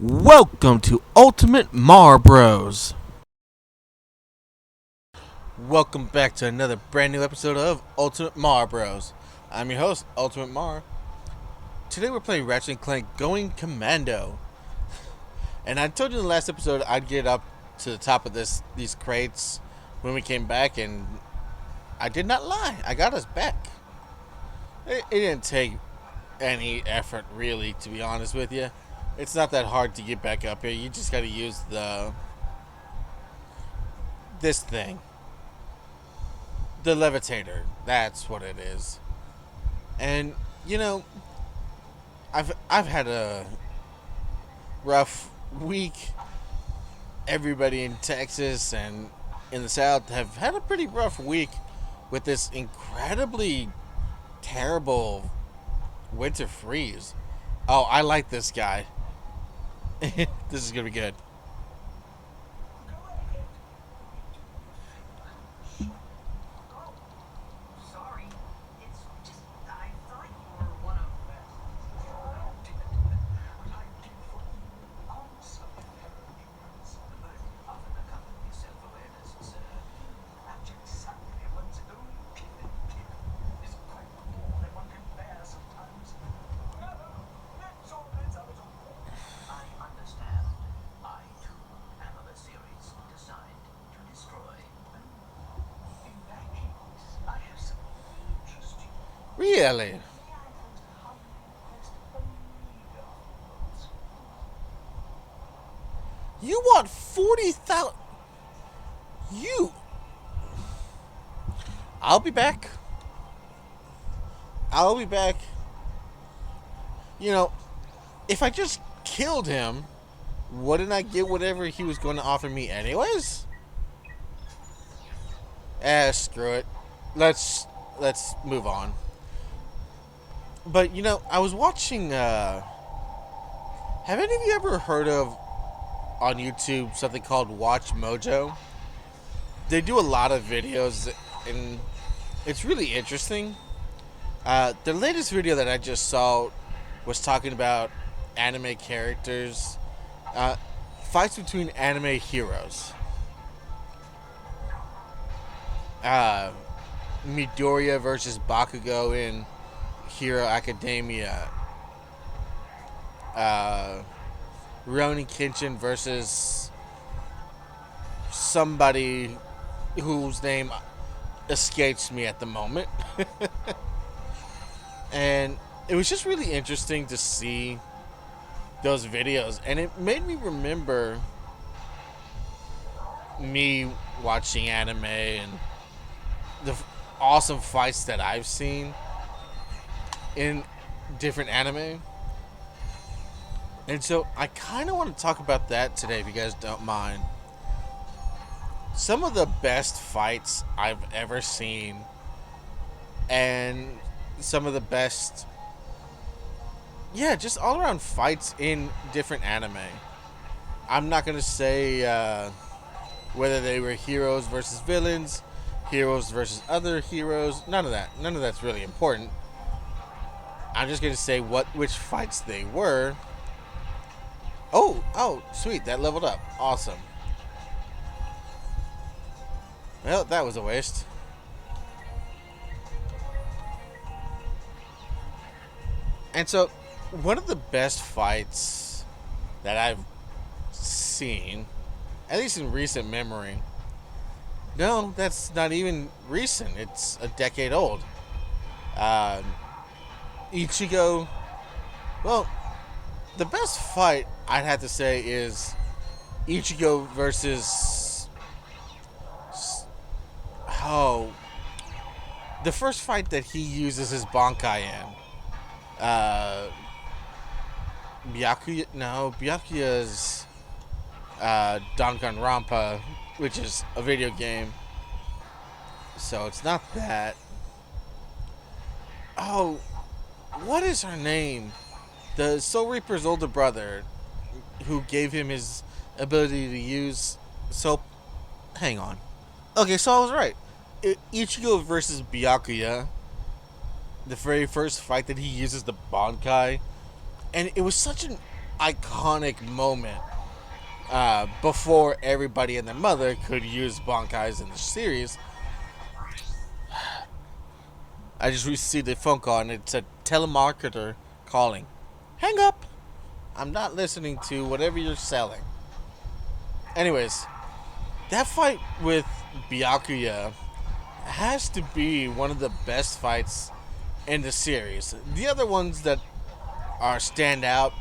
Welcome to UltimateMarBro's. Welcome back to another brand new episode of UltimateMarBro's. I'm your host, Ultimate Mar. Today we're playing Ratchet and Clank Going Commando. And I told you in the last episode I'd get up to the top of these crates when we came back, and I did not lie. I got us back. It didn't take any effort, really, to be honest with you. It's not that hard to get back up here. You just gotta use this thing. The levitator. That's what it is. And, you know, I've had a rough week. Everybody in Texas and in the South have had a pretty rough week with this incredibly terrible winter freeze. Oh, I like this guy. This is gonna be good. Really? You want 40,000? You? I'll be back. I'll be back. You know, if I just killed him, wouldn't I get whatever he was going to offer me anyways? Screw it. Let's move on. But, you know, I was watching, have any of you ever heard of, on YouTube, something called Watch Mojo? They do a lot of videos, and it's really interesting. The latest video that I just saw was talking about anime characters, fights between anime heroes. Midoriya versus Bakugo in Hero Academia. Rurouni Kenshin versus somebody whose name escapes me at the moment. And it was just really interesting to see those videos, and it made me remember me watching anime and the awesome fights that I've seen in different anime. And so I kind of want to talk about that today, if you guys don't mind. Some of the best fights I've ever seen, and some of the best, just all around fights in different anime. I'm not going to say whether they were heroes versus villains, heroes versus other heroes. None of that. None of that's really important. I'm just going to say which fights they were. Oh, sweet. That leveled up. Awesome. Well, that was a waste. And so, one of the best fights that I've seen, at least in recent memory, no, that's not even recent. It's a decade old. Ichigo, well, the best fight I'd have to say is Ichigo versus, the first fight that he uses his Bankai in. Byakuya's Danganronpa, which is a video game. So it's not that. Oh, what is her name? The Soul Reaper's older brother, who gave him his ability to use soap. Hang on. Okay, so I was right. Ichigo versus Byakuya. The very first fight that he uses the Bankai. And it was such an iconic moment before everybody and their mother could use Bankais in the series. I just received a phone call and it's a telemarketer calling. Hang up. I'm not listening to whatever you're selling. Anyways, that fight with Byakuya has to be one of the best fights in the series. The other ones that are stand out,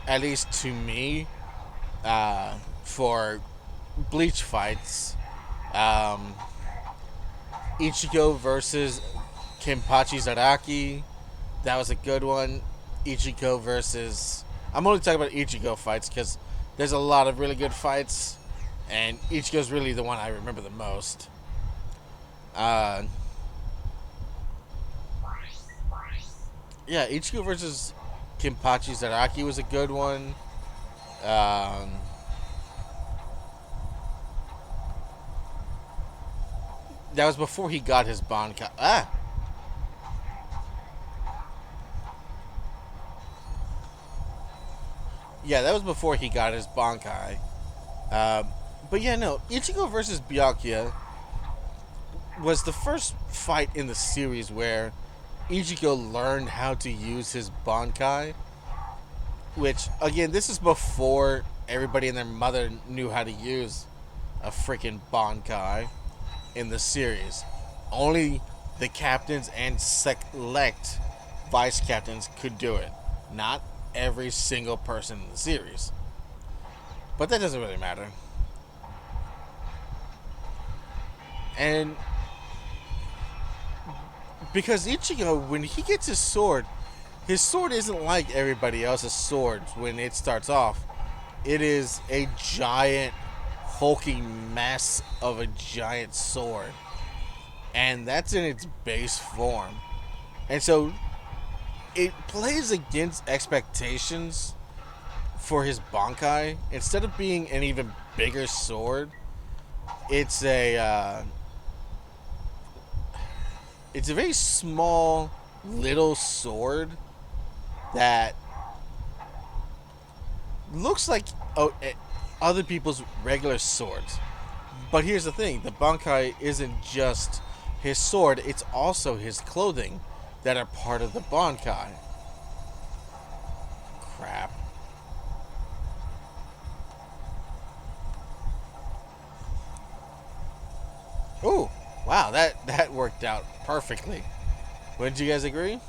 at least to me, for Bleach fights, um, Ichigo versus Kenpachi Zaraki, that was a good one. Ichigo versus... I'm only talking about Ichigo fights because there's a lot of really good fights, and Ichigo's really the one I remember the most. Yeah, Ichigo versus Kenpachi Zaraki was a good one. Um, that was before he got his Bankai. Yeah, that was before he got his Bankai. Um, but yeah, no, Ichigo versus Byakuya was the first fight in the series where Ichigo learned how to use his Bankai. Which, again, this is before everybody and their mother knew how to use a freaking Bankai in the series. Only the captains and select vice captains could do it. Not every single person in the series. But that doesn't really matter. And because Ichigo, when he gets his sword isn't like everybody else's swords when it starts off. It is a giant, hulking mess of a giant sword. And that's in its base form. And so it plays against expectations for his Bankai. Instead of being an even bigger sword, it's it's a very small little sword that looks like other people's regular swords. But here's the thing, the Bankai isn't just his sword, it's also his clothing that are part of the Bankai. Crap. Ooh, wow, that worked out perfectly. Wouldn't you guys agree?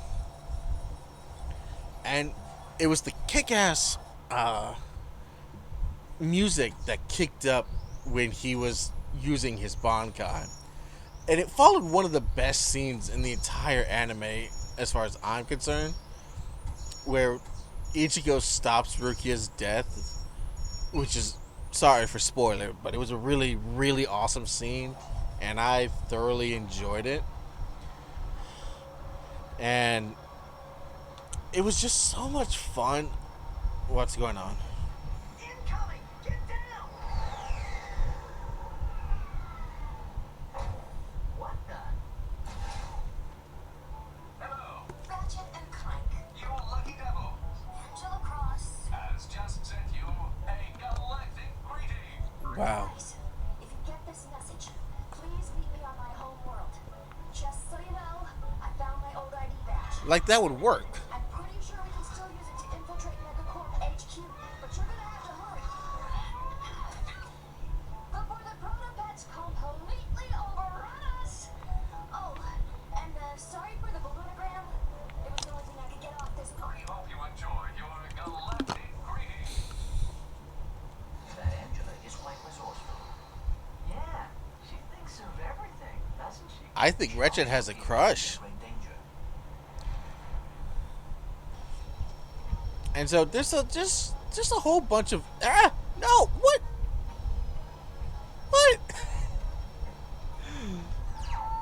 And it was the kick-ass music that kicked up when he was using his Bankai. And it followed one of the best scenes in the entire anime, as far as I'm concerned, where Ichigo stops Rukia's death, which is, sorry for spoiler, but it was a really, really awesome scene, and I thoroughly enjoyed it. And it was just so much fun. What's going on? Incoming! Get down! What the? Hello! Ratchet and Clank. You lucky devil! Angela Cross. Has just sent you a galactic greeting! Wow. Guys, if you get this message, please meet me on my home world. Just so you know, I found my old ID badge. Like that would work. I'm pretty sure we can still use it to infiltrate Megacorp HQ, but you're gonna have to hurry. Before the proto-pets completely overrun us! Oh, and sorry for the ballonogram. It was the only thing I could get off this We part. hope you enjoyed your galactic greeting! That Angela is quite resourceful. Yeah, she thinks of everything, doesn't she? I think Ratchet has a crush. Great danger. And so there's just a whole bunch of no, what? What?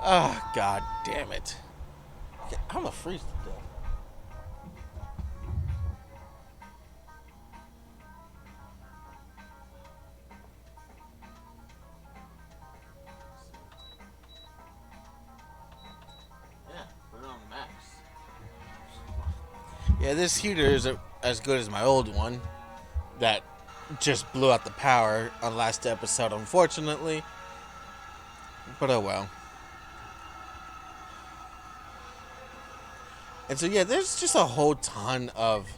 Oh, god damn it. I'm a freeze to death. Yeah, put it on max. Yeah, this heater is as good as my old one that just blew out the power on last episode, unfortunately. But oh well. And so yeah, there's just a whole ton of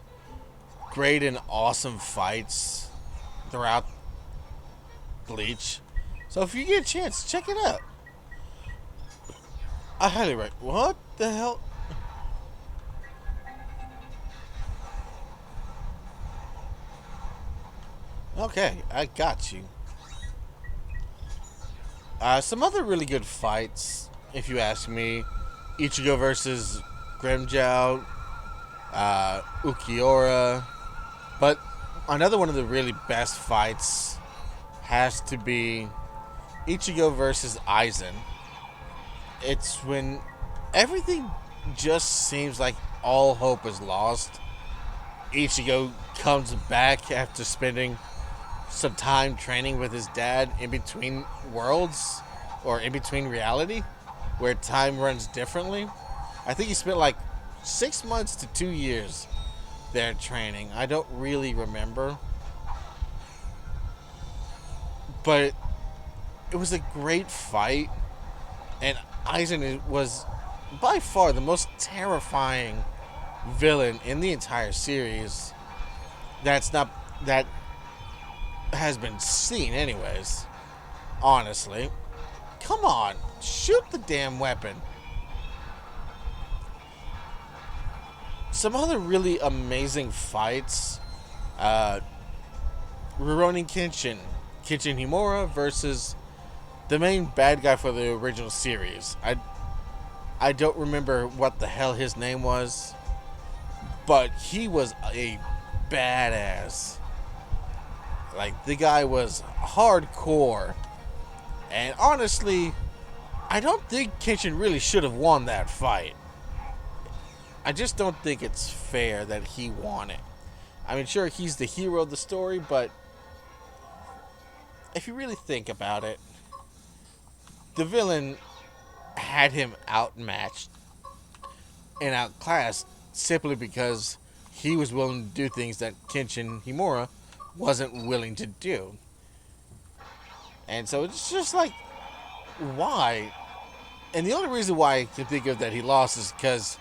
great and awesome fights throughout Bleach. So if you get a chance, check it out. I highly recommend. What the hell? Okay, I got you. Some other really good fights, if you ask me. Ichigo versus Grimmjow, Ukiura. But another one of the really best fights has to be Ichigo versus Aizen. It's when everything just seems like all hope is lost. Ichigo comes back after spending some time training with his dad in between worlds, or in between reality, where time runs differently. I think he spent like 6 months to 2 years there training. I don't really remember. But it was a great fight, and Aizen was by far the most terrifying villain in the entire series. That has been seen anyways. Honestly. Come on, shoot the damn weapon. Some other really amazing fights. Rurouni Kenshin Himura versus the main bad guy for the original series. I don't remember what the hell his name was, but he was a badass. Like, the guy was hardcore. And honestly, I don't think Kenshin really should have won that fight. I just don't think it's fair that he won it. I mean, sure, he's the hero of the story, but if you really think about it, the villain had him outmatched and outclassed simply because he was willing to do things that Kenshin Himura wasn't willing to do. And so it's just like, why? And the only reason why I can think of that he lost is because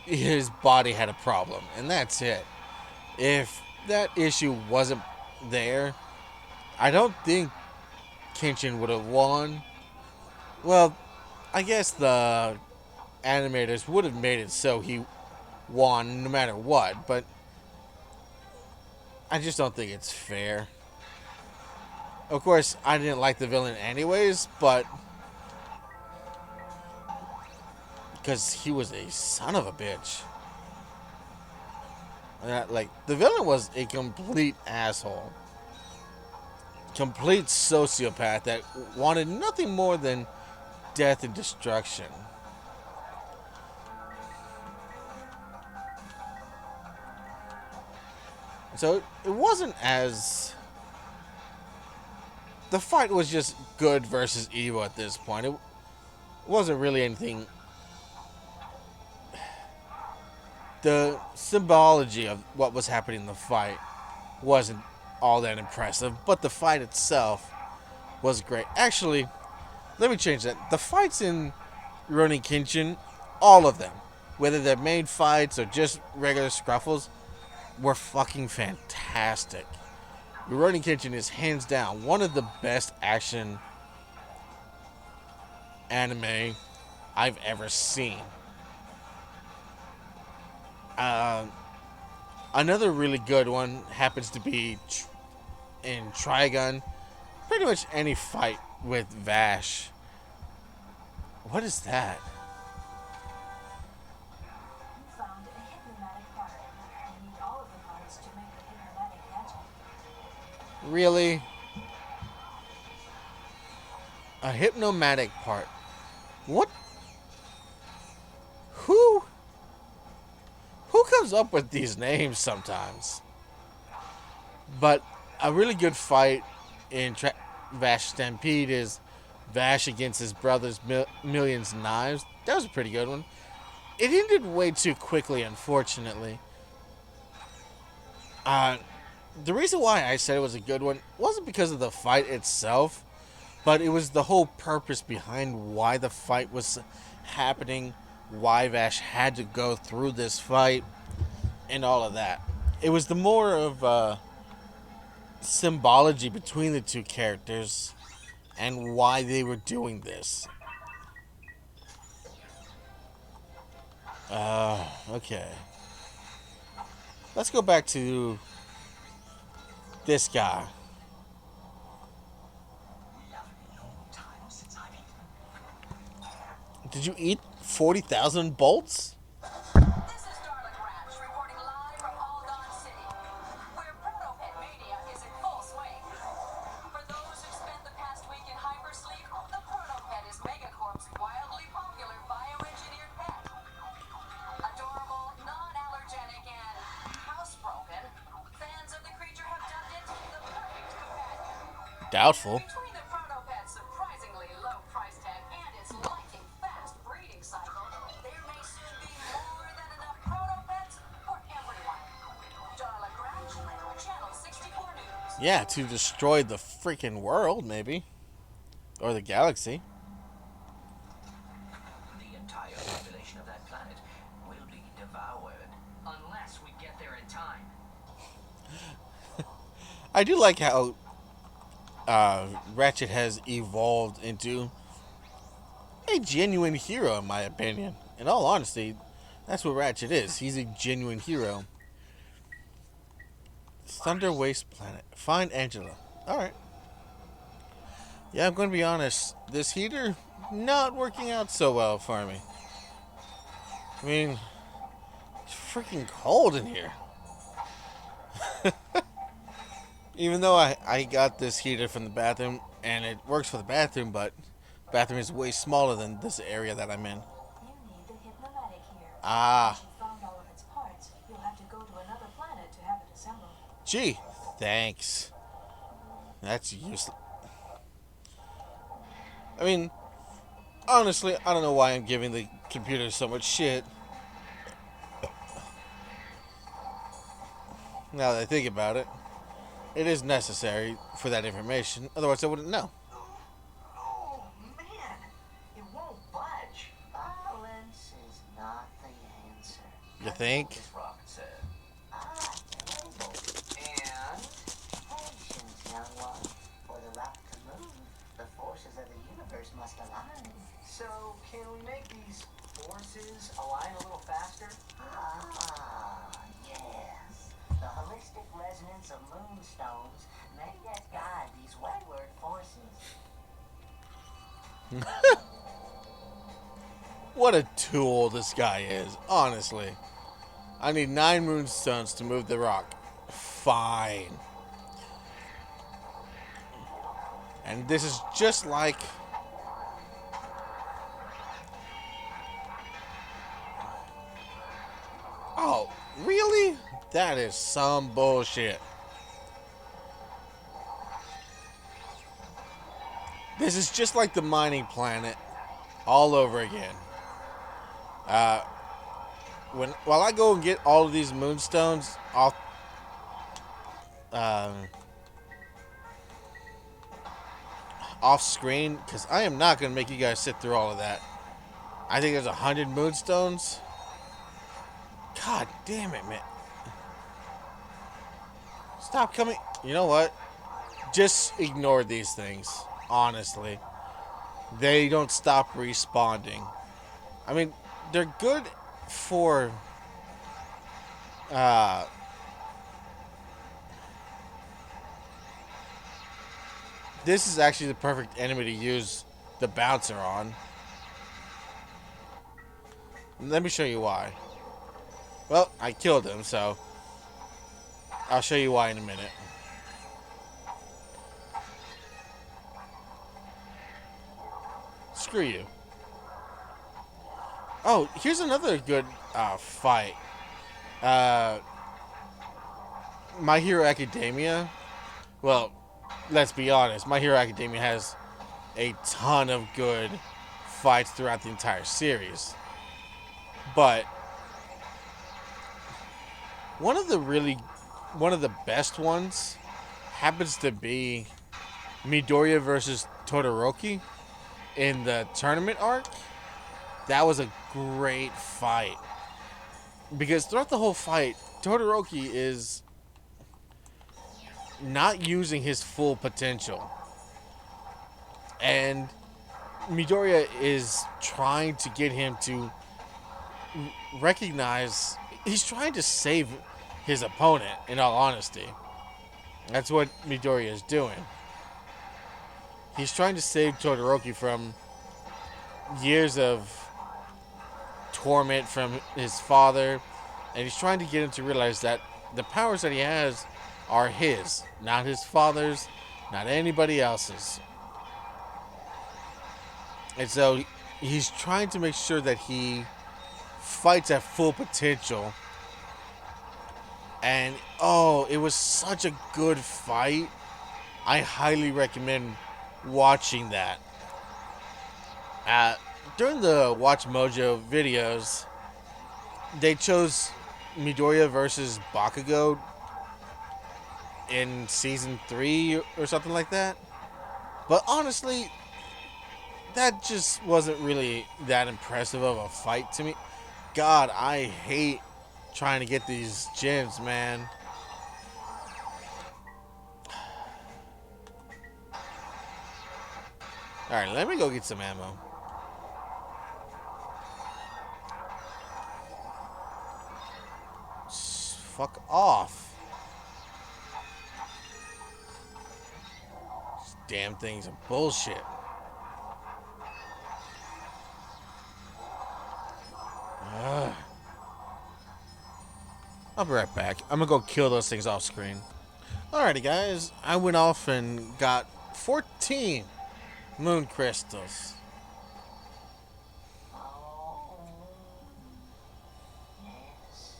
his body had a problem, and that's it. If that issue wasn't there, I don't think Kenshin would have won. Well, I guess the animators would have made it so he won no matter what, but I just don't think it's fair. Of course, I didn't like the villain anyways, but because he was a son of a bitch. Like, the villain was a complete asshole. Complete sociopath that wanted nothing more than death and destruction. So it wasn't as... The fight was just good versus evil at this point. It wasn't really anything... The symbology of what was happening in the fight wasn't all that impressive, but the fight itself was great. Actually, let me change that. The fights in Rurouni Kenshin, all of them, whether they're main fights or just regular scruffles, were fucking fantastic. Rurouni Kenshin is hands down one of the best action anime I've ever seen. Another really good one happens to be in Trigun. Pretty much any fight with Vash. What is that? You found a hypnomatic part. You need all of the parts to make the hypnomatic gadget. Really? A hypnomatic part. What? Who comes up with these names sometimes? But a really good fight in Vash Stampede is Vash against his brother's Millions Knives. That was a pretty good one. It ended way too quickly, unfortunately. Uh, the reason why I said it was a good one wasn't because of the fight itself, but it was the whole purpose behind why the fight was happening, why Vash had to go through this fight, and all of that. It was the more of symbology between the two characters and why they were doing this. Okay. Let's go back to this guy. Did you eat 40,000 bolts? This is Ratchet reporting live from Algon City, where proto-pet mania is in full swing. For those who spent the past week in hypersleep, the proto-pet is Megacorp's wildly popular bioengineered pet. Adorable, non-allergenic, and housebroken, fans of the creature have dubbed it the perfect companion. Doubtful. Between the proto-pet's surprisingly low price tag and its lightning fast breeding cycle, there may soon be more than enough proto-pets for everyone. Darla Gratch, Channel 64 News. Yeah, to destroy the freaking world, maybe. Or the galaxy. The entire population of that planet will be devoured. Unless we get there in time. I do like how Ratchet has evolved into a genuine hero, in my opinion. In all honesty, that's what Ratchet is. He's a genuine hero. Thunder Waste Planet. Find Angela. Alright. Yeah, I'm going to be honest. This heater, not working out so well for me. I mean, it's freaking cold in here. Even though I got this heater from the bathroom, and it works for the bathroom, but the bathroom is way smaller than this area that I'm in. You need the hypnomatic here. Ah. Once you've found all of its parts, you'll have to go to another planet to have it assembled. Gee, thanks. That's useless. I mean, honestly, I don't know why I'm giving the computer so much shit. Now that I think about it, it is necessary for that information. Otherwise, I wouldn't know. Oh, man. It won't budge. Violence is not the answer. You think? This rocket said. Able. And Patience, young one. For the rock to move, the forces of the universe must align. so, can we make these forces align a little faster? Ah, yes. The holistic resonance of moonstones may yet guide these wayward forces. What a tool this guy is, honestly. I need 9 moonstones to move the rock. Fine. And this is just like... Oh, really? That is some bullshit. This is just like the mining planet all over again. While I go and get all of these moonstones off screen, because I am not going to make you guys sit through all of that. I think there's 100 moonstones. God damn it, man. Stop coming. You know what? Just ignore these things. Honestly. They don't stop respawning. I mean, they're good for... this is actually the perfect enemy to use the bouncer on. Let me show you why. Well, I killed him, so I'll show you why in a minute. Screw you. Oh, here's another good fight. My Hero Academia. Well, let's be honest. My Hero Academia has a ton of good fights throughout the entire series. But one of the really one of the best ones happens to be Midoriya versus Todoroki in the tournament arc. That was a great fight. Because throughout the whole fight, Todoroki is not using his full potential. And Midoriya is trying to get him to recognize, he's trying to save his opponent, in all honesty. That's what Midoriya is doing. He's trying to save Todoroki from years of torment from his father, and he's trying to get him to realize that the powers that he has are his, not his father's, not anybody else's. And so he's trying to make sure that he fights at full potential. And oh, it was such a good fight. I highly recommend watching that. During the Watch Mojo videos, they chose Midoriya versus Bakugo in season 3 or something like that. But honestly, that just wasn't really that impressive of a fight to me. God, I hate trying to get these gems, man. Alright, let me go get some ammo. Fuck off. These damn things are bullshit. Ugh. I'll be right back. I'm gonna go kill those things off screen. Alrighty, guys. I went off and got 14 moon crystals. Oh, yes.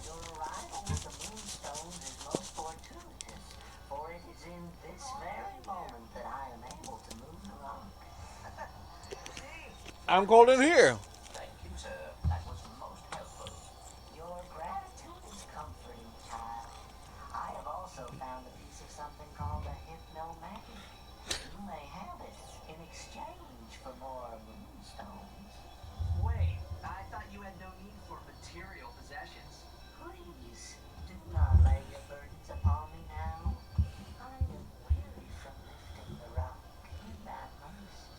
Your arrival with the moonstones is most fortuitous, for it is in this very moment that I am able to move the rock. I'm cold in here. Thank you, sir. That was most helpful. Your gratitude is comforting, child. I have also found a piece of something called a hypnomagnet. You may have it in exchange for more moonstones. Wait, I thought you had no need for material possessions. Please, do not lay your burdens upon me now. I am weary from lifting the rock in that most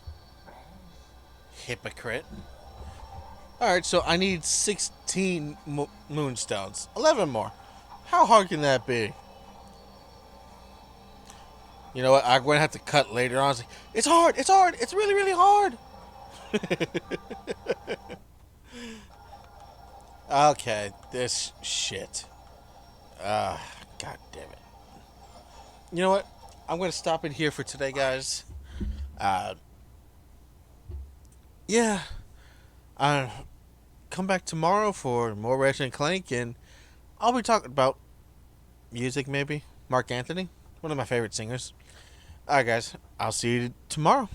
rest. Hypocrite. Alright, so I need 16 moonstones. 11 more. How hard can that be? You know what? I'm going to have to cut later on. It's hard. It's hard. It's really, really hard. Okay, this shit. God damn it. You know what? I'm going to stop it here for today, guys. Yeah. Come back tomorrow for more Ratchet and Clank, and I'll be talking about music, maybe. Mark Anthony, one of my favorite singers. Alright, guys. I'll see you tomorrow.